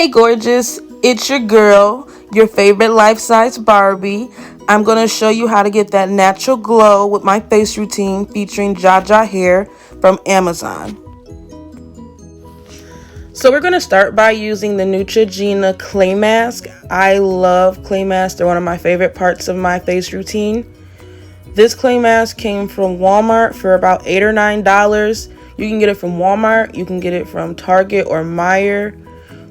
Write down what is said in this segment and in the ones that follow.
Hey gorgeous, it's your girl, your favorite life-size Barbie. I'm going to show you how to get that natural glow with my face routine featuring Jaja Hair from Amazon. So we're going to start by using the Neutrogena clay mask. I love clay masks. They're one of my favorite parts of my face routine. This clay mask came from Walmart for about $8 or $9. You can get it from Walmart. You can get it from Target or Meijer.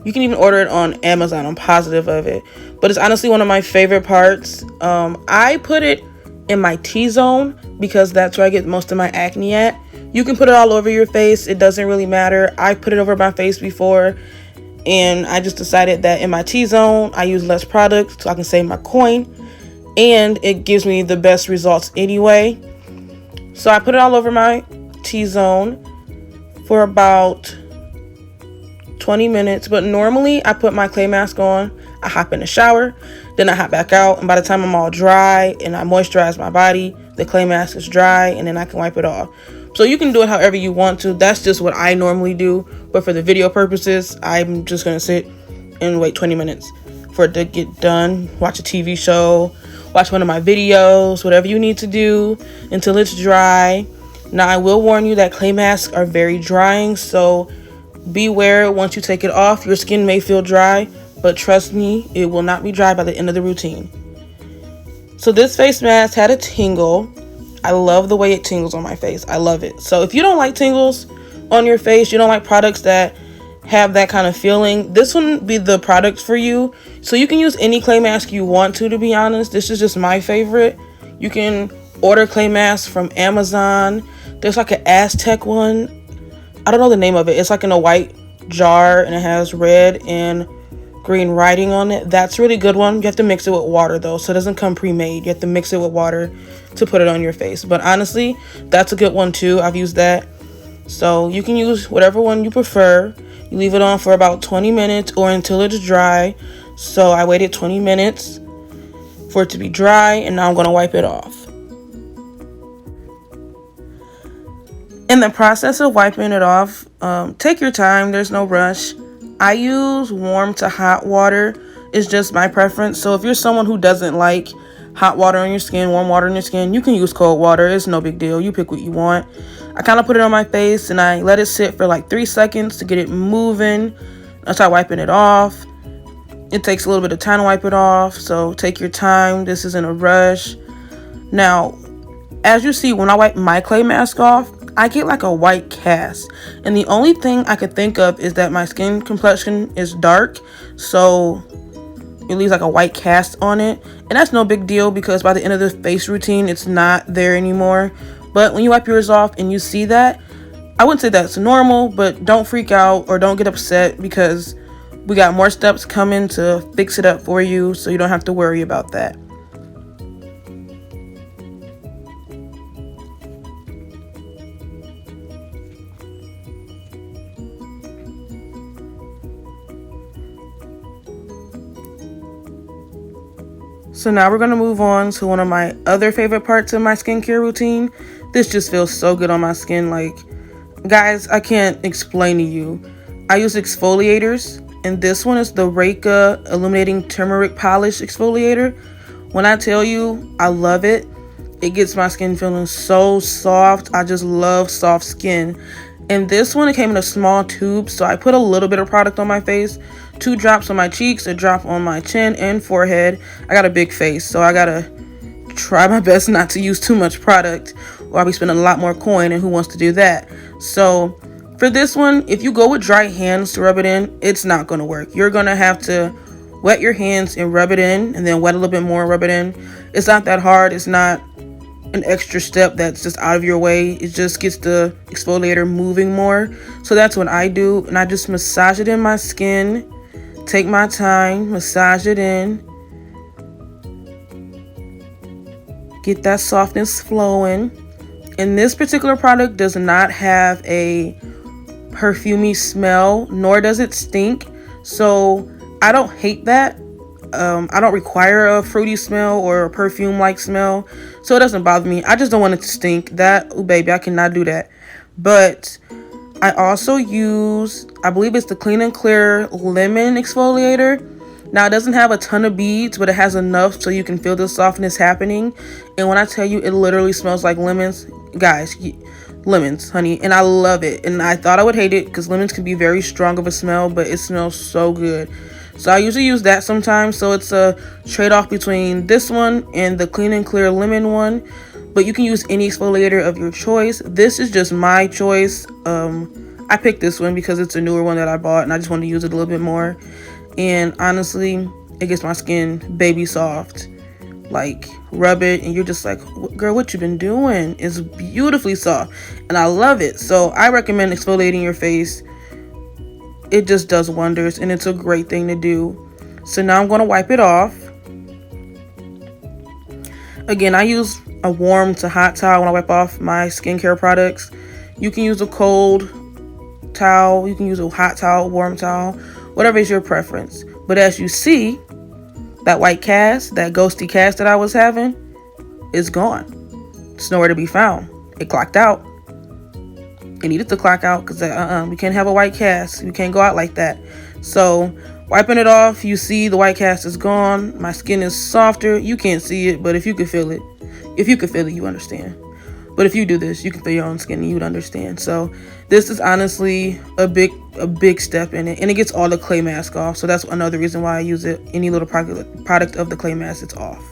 You can even order it on Amazon. I'm positive of it. But it's honestly one of my favorite parts. I put it in my T-zone because that's where I get most of my acne at. You can put it all over your face. It doesn't really matter. I put it over my face before, and I just decided that in my T-zone, I use less product so I can save my coin. And it gives me the best results anyway. So I put it all over my T-zone for about 20 minutes, but normally I put my clay mask on, I hop in the shower, then I hop back out, and by the time I'm all dry and I moisturize my body, the clay mask is dry, and then I can wipe it off. So you can do it however you want to. That's just what I normally do, but for the video purposes, I'm just going to sit and wait 20 minutes for it to get done, watch a TV show, watch one of my videos, whatever you need to do until it's dry. Now I will warn you that clay masks are very drying, so beware. Once you take it off, your skin may feel dry, but trust me, it will not be dry by the end of the routine. So this face mask had a tingle. I love the way it tingles on my face. I love it. So if you don't like tingles on your face, you don't like products that have that kind of feeling, this wouldn't be the product for you. So you can use any clay mask you want to be honest. This is just my favorite. You can order clay masks from Amazon. There's like an Aztec one. I don't know the name of it. It's like in a white jar and it has red and green writing on it. That's a really good one. You have to mix it with water though, so it doesn't come pre-made. You have to mix it with water to put it on your face. But honestly, that's a good one too. I've used that. So you can use whatever one you prefer. You leave it on for about 20 minutes or until it's dry. So I waited 20 minutes for it to be dry, and now I'm going to wipe it off. In the process of wiping it off, take your time. There's no rush. I use warm to hot water. It's just my preference. So if you're someone who doesn't like hot water on your skin, warm water on your skin, you can use cold water. It's no big deal. You pick what you want. I kind of put it on my face and I let it sit for like 3 seconds to get it moving. I start wiping it off. It takes a little bit of time to wipe it off, so take your time. This isn't a rush. Now, as you see, when I wipe my clay mask off, I get like a white cast, and the only thing I could think of is that my skin complexion is dark, so it leaves like a white cast on it, and that's no big deal because by the end of the face routine it's not there anymore. But when you wipe yours off and you see that, I wouldn't say that's normal, but don't freak out or don't get upset because we got more steps coming to fix it up for you, so you don't have to worry about that. So now we're going to move on to one of my other favorite parts of my skincare routine. This just feels so good on my skin. Like, guys, I can't explain to you. I use exfoliators, and this one is the Reka Illuminating Turmeric Polish Exfoliator. When I tell you I love it, it gets my skin feeling so soft. I just love soft skin. And this one, it came in a small tube, so I put a little bit of product on my face, 2 drops on my cheeks, a drop on my chin and forehead. I got a big face, so I gotta try my best not to use too much product, or I'll be spending a lot more coin, and who wants to do that? So for this one, if you go with dry hands to rub it in, it's not gonna work. You're gonna have to wet your hands and rub it in, and then wet a little bit more and rub it in. It's not that hard. It's not an extra step that's just out of your way. It just gets the exfoliator moving more. So that's what I do, and I just massage it in my skin. Take my time, massage it in, get that softness flowing. And this particular product does not have a perfumey smell, nor does it stink, so I don't hate that. I don't require a fruity smell or a perfume like smell, so it doesn't bother me. I just don't want it to stink. That, oh baby, I cannot do that. But I also use, I believe it's the Clean and Clear Lemon Exfoliator. Now, it doesn't have a ton of beads, but it has enough so you can feel the softness happening. And when I tell you, it literally smells like lemons. Guys, lemons, honey. And I love it. And I thought I would hate it because lemons can be very strong of a smell, but it smells so good. So I usually use that sometimes. So it's a trade-off between this one and the Clean and Clear Lemon one. But you can use any exfoliator of your choice. This is just my choice. I picked this one because it's a newer one that I bought and I just wanted to use it a little bit more. And honestly, it gets my skin baby soft. Like, rub it and you're just like, girl, what you been doing? It's beautifully soft and I love it. So I recommend exfoliating your face. It just does wonders and it's a great thing to do. So now I'm going to wipe it off. Again, I use a warm to hot towel when I wipe off my skincare products. You can use a cold towel, you can use a hot towel, warm towel, whatever is your preference. But as you see, that white cast, that ghosty cast that I was having is gone. It's nowhere to be found. It clocked out. It needed to clock out because we can't have a white cast. We can't go out like that. So wiping it off, you see the white cast is gone. My skin is softer. You can't see it, but if you could feel it, you understand. But if you do this, you can feel your own skin and you would understand. So this is honestly a big step in it. And it gets all the clay mask off. So that's another reason why I use it. Any little product of the clay mask, it's off.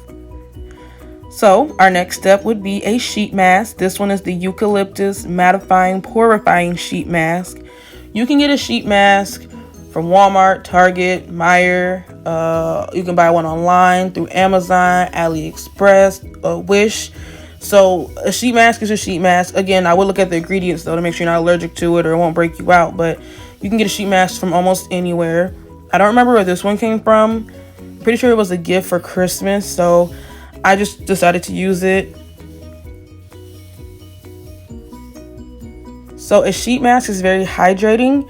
So our next step would be a sheet mask. This one is the Eucalyptus Mattifying Porifying Sheet Mask. You can get a sheet mask from Walmart, Target, Meijer. You can buy one online through Amazon, AliExpress, Wish. So a sheet mask is a sheet mask. Again, I would look at the ingredients though to make sure you're not allergic to it or it won't break you out. But you can get a sheet mask from almost anywhere. I don't remember where this one came from. Pretty sure it was a gift for Christmas. So I just decided to use it. So a sheet mask is very hydrating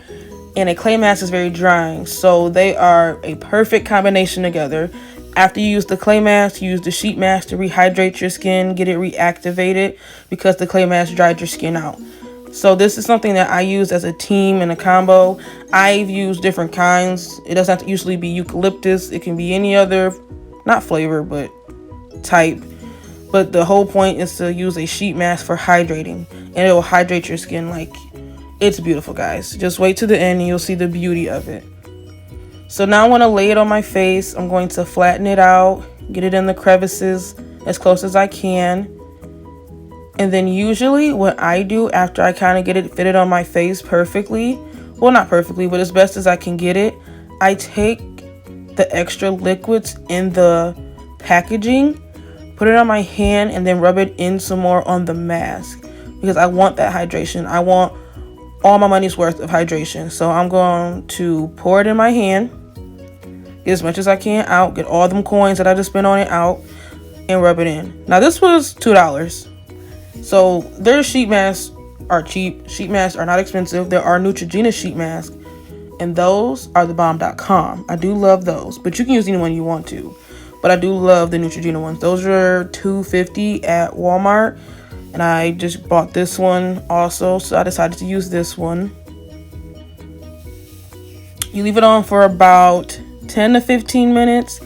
and a clay mask is very drying. So they are a perfect combination together. After you use the clay mask, you use the sheet mask to rehydrate your skin, get it reactivated because the clay mask dried your skin out. So this is something that I use as a team and a combo. I've used different kinds. It doesn't have to usually be eucalyptus. It can be any other, not flavor, but type. But the whole point is to use a sheet mask for hydrating and it will hydrate your skin. Like, it's beautiful, guys. Just wait to the end and you'll see the beauty of it. So now I want to lay it on my face. I'm going to flatten it out, get it in the crevices as close as I can. And then usually what I do after I kind of get it fitted on my face perfectly, well, not perfectly, but as best as I can get it, I take the extra liquids in the packaging, put it on my hand, and then rub it in some more on the mask because I want that hydration. I want all my money's worth of hydration. So I'm going to pour it in my hand, get as much as I can out, get all them coins that I just spent on it out, and rub it in. Now this was $2. So their sheet masks are cheap. Sheet masks are not expensive. There are Neutrogena sheet masks, and those are thebomb.com. I do love those, but you can use any one you want to. But I do love the Neutrogena ones. Those are $2.50 at Walmart, and I just bought this one also, so I decided to use this one. You leave it on for about 10 to 15 minutes.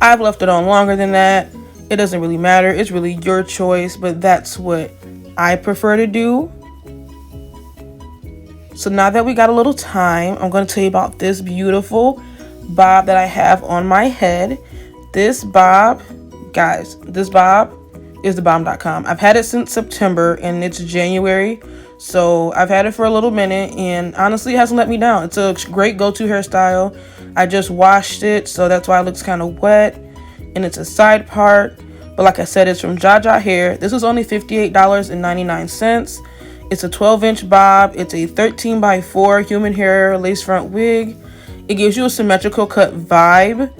I've left it on longer than that. It doesn't really matter. It's really your choice, but that's what I prefer to do. So now that we got a little time, I'm going to tell you about this beautiful bob that I have on my head. This bob, guys, this bob is thebomb.com. I've had it since September and it's January. So I've had it for a little minute and honestly it hasn't let me down. It's a great go-to hairstyle. I just washed it, so that's why it looks kind of wet. And it's a side part. But like I said, it's from Jaja Hair. This was only $58.99. It's a 12-inch bob. It's a 13x4 human hair lace front wig. It gives you a symmetrical cut vibe.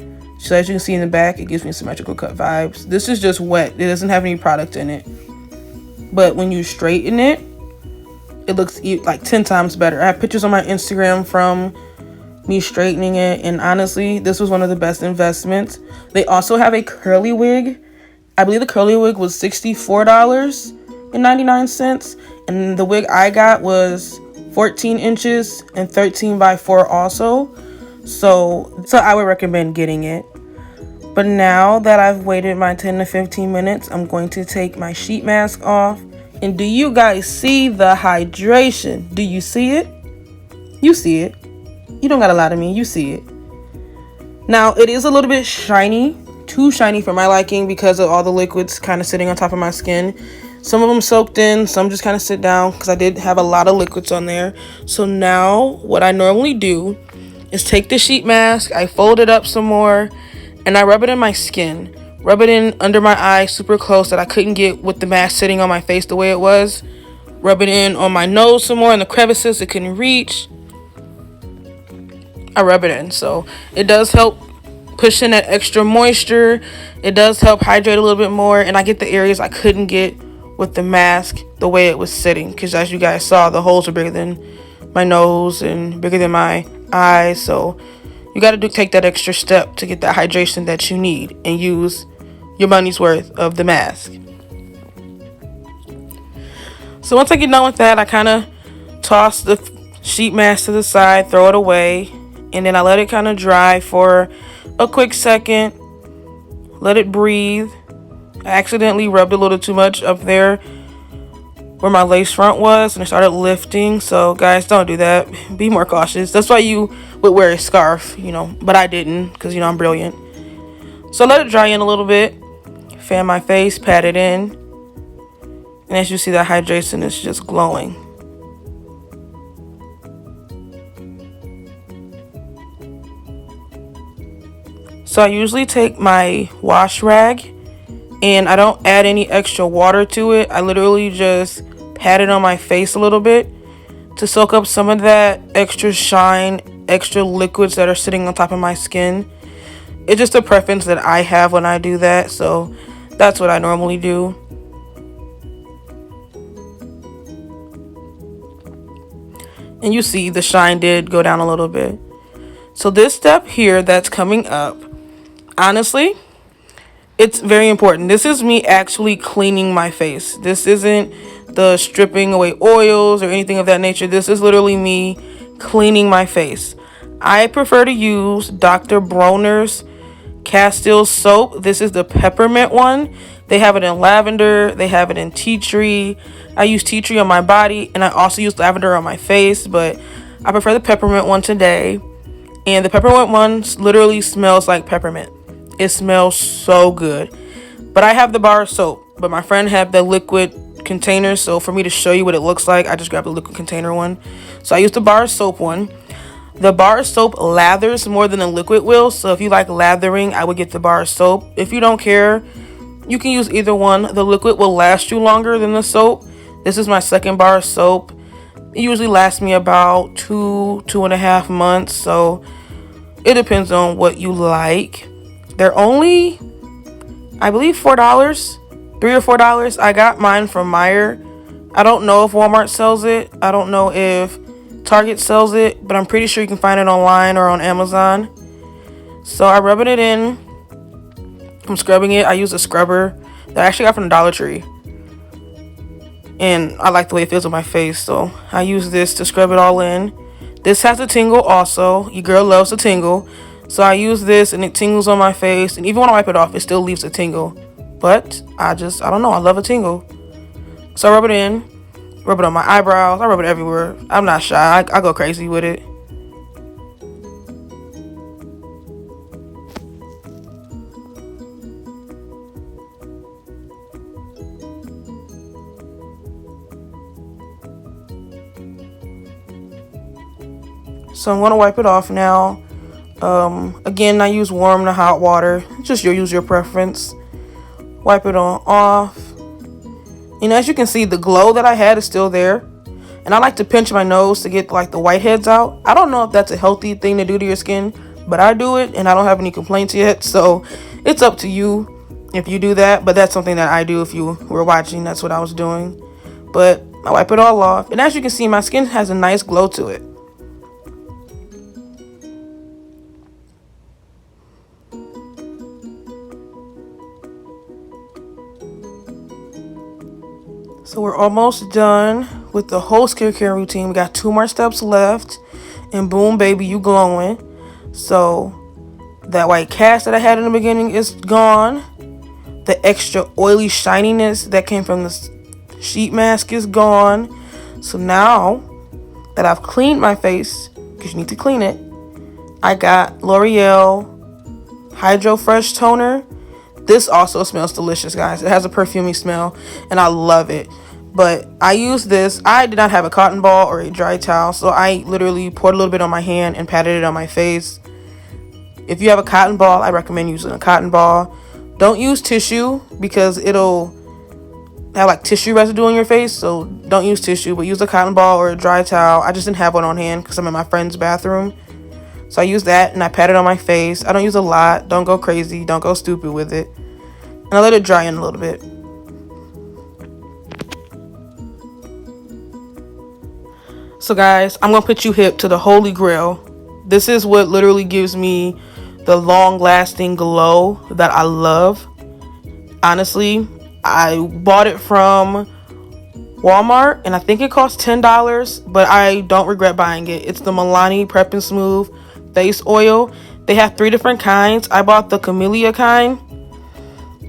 So as you can see in the back, it gives me symmetrical cut vibes. This is just wet. It doesn't have any product in it. But when you straighten it, it looks like 10 times better. I have pictures on my Instagram from me straightening it. And honestly, this was one of the best investments. They also have a curly wig. I believe the curly wig was $64.99. And the wig I got was 14 inches and 13 by 4 also. So I would recommend getting it. But now that I've waited my 10 to 15 minutes, I'm going to take my sheet mask off. And do you guys see the hydration? Do you see it? You see it. You don't gotta lie to me, you see it. Now, it is a little bit shiny, too shiny for my liking because of all the liquids kind of sitting on top of my skin. Some of them soaked in, some just kind of sit down because I did have a lot of liquids on there. So now, what I normally do is take the sheet mask, I fold it up some more, and I rub it in my skin. Rub it in under my eye super close that I couldn't get with the mask sitting on my face the way it was. Rub it in on my nose some more in the crevices it couldn't reach. I rub it in, so it does help push in that extra moisture. It does help hydrate a little bit more, and I get the areas I couldn't get with the mask the way it was sitting, because as you guys saw, the holes are bigger than my nose and bigger than my eyes. So you got to take that extra step to get that hydration that you need and use your money's worth of the mask. So once I get done with that, I kind of toss the sheet mask to the side, throw it away, and then I let it kind of dry for a quick second. Let it breathe. I accidentally rubbed a little too much up there where my lace front was, and it started lifting. So guys, don't do that. Be more cautious. That's why you would wear a scarf, but I didn't, because I'm brilliant. So let it dry in a little bit. Fan my face, pat it in, and as you see, that hydration is just glowing. So I usually take my wash rag and I don't add any extra water to it. I literally just pat it on my face a little bit to soak up some of that extra shine, extra liquids that are sitting on top of my skin. It's just a preference that I have when I do that, so that's what I normally do. And you see the shine did go down a little bit. So this step here that's coming up, honestly, it's very important. This is me actually cleaning my face. This isn't the stripping away oils or anything of that nature. This is literally me cleaning my face. I prefer to use Dr. Bronners Castile soap. This is the peppermint one. They have it in lavender. They have it in tea tree. I use tea tree on my body, and I also use lavender on my face, but I prefer the peppermint one today. And the peppermint one literally smells like peppermint. It smells so good. But I have the bar soap, but my friend had the liquid container, so for me to show you what it looks like, I just grabbed the liquid container one. So I used the bar soap one. The bar soap lathers more than the liquid will, so if you like lathering, I would get the bar soap. If you don't care, you can use either one. The liquid will last you longer than the soap. This is my second bar soap. It usually lasts me about 2.5 months, so it depends on what you like. They're only, I believe, $4, $3 or $4. I got mine from Meijer. I don't know if Walmart sells it. I don't know if Target sells it, but I'm pretty sure you can find it online or on Amazon. So I'm rubbing it in. I'm scrubbing it. I use a scrubber that I actually got from the Dollar Tree, and I like the way it feels on my face, so I use this to scrub it all in. This has a tingle also. Your girl loves a tingle. So I use this and it tingles on my face, and even when I wipe it off, it still leaves a tingle. But I don't know, I love a tingle. So I rub it in, rub it on my eyebrows, I rub it everywhere. I'm not shy, I go crazy with it. So I'm going to wipe it off now. Again, I use warm to hot water. Just use your preference. Wipe it on off. And as you can see, the glow that I had is still there. And I like to pinch my nose to get like the whiteheads out. I don't know if that's a healthy thing to do to your skin, but I do it and I don't have any complaints yet. So it's up to you if you do that. But that's something that I do. If you were watching, that's what I was doing. But I wipe it all off. And as you can see, my skin has a nice glow to it. So we're almost done with the whole skincare routine. We got 2 more steps left, and boom, baby, you glowing. So that white cast that I had in the beginning is gone. The extra oily shininess that came from the sheet mask is gone. So now that I've cleaned my face, because you need to clean it, I got L'Oreal Hydro Fresh Toner. This also smells delicious, guys. It has a perfumey smell, and I love it. But I used this. I did not have a cotton ball or a dry towel, so I literally poured a little bit on my hand and patted it on my face. If you have a cotton ball, I recommend using a cotton ball. Don't use tissue because it'll have like tissue residue on your face, so don't use tissue, but use a cotton ball or a dry towel. I just didn't have one on hand because I'm in my friend's bathroom. So I use that and I pat it on my face. I don't use a lot. Don't go crazy. Don't go stupid with it. And I let it dry in a little bit. So guys, I'm going to put you hip to the Holy Grail. This is what literally gives me the long-lasting glow that I love. Honestly, I bought it from Walmart and I think it cost $10, but I don't regret buying it. It's the Milani Prep and Smooth face oil. They have 3 different kinds. I bought the Camellia kind,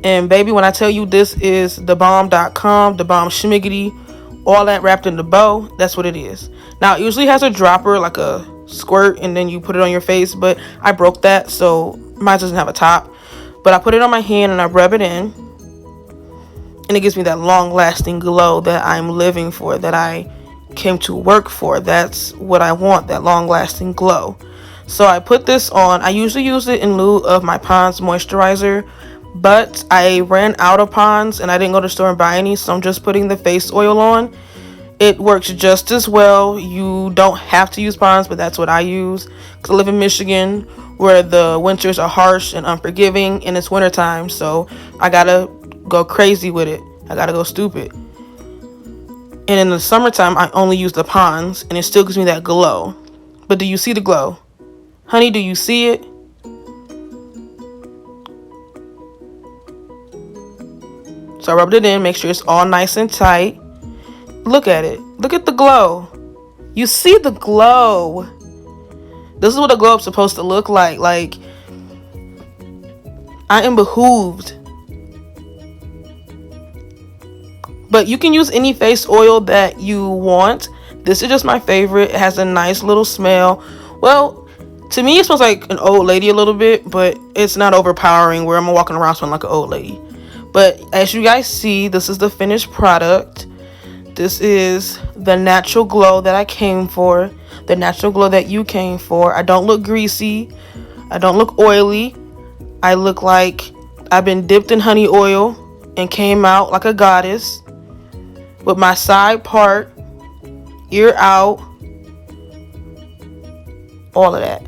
and baby, when I tell you this is the bomb.com, the bomb schmiggity, all that wrapped in the bow, that's what it is. Now it usually has a dropper, like a squirt, and then you put it on your face, but I broke that, so mine doesn't have a top. But I put it on my hand and I rub it in, and it gives me that long lasting glow that I'm living for, that I came to work for. That's what I want, that long lasting glow. So I put this on. I usually use it in lieu of my Pond's moisturizer, but I ran out of Pond's and I didn't go to the store and buy any, so I'm just putting the face oil on. It works just as well. You don't have to use Pond's, but that's what I use because I live in Michigan, where the winters are harsh and unforgiving, and it's wintertime, so I gotta go crazy with it. I gotta go stupid. And in the summertime, I only use the Pond's, and it still gives me that glow. But do you see the glow? Honey, do you see it? So I rubbed it in, make sure it's all nice and tight. Look at it. Look at the glow. You see the glow. This is what a glow up's supposed to look like. Like, I am behooved. But you can use any face oil that you want. This is just my favorite. It has a nice little smell. Well, to me, it smells like an old lady a little bit, but it's not overpowering where I'm walking around smelling like an old lady. But as you guys see, this is the finished product. This is the natural glow that I came for, the natural glow that you came for. I don't look greasy. I don't look oily. I look like I've been dipped in honey oil and came out like a goddess, with my side part, ear out, all of that.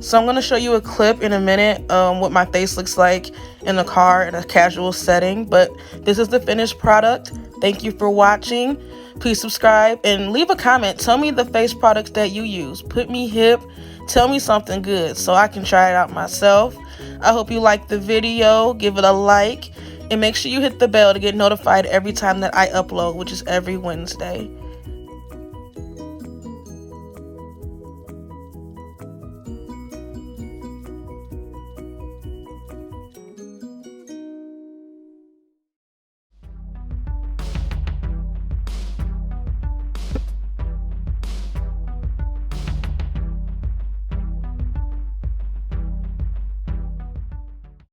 So I'm going to show you a clip in a minute what my face looks like in the car in a casual setting. But this is the finished product. Thank you for watching. Please subscribe and leave a comment. Tell me the face products that you use. Put me hip. Tell me something good so I can try it out myself. I hope you liked the video. Give it a like. And make sure you hit the bell to get notified every time that I upload, which is every Wednesday.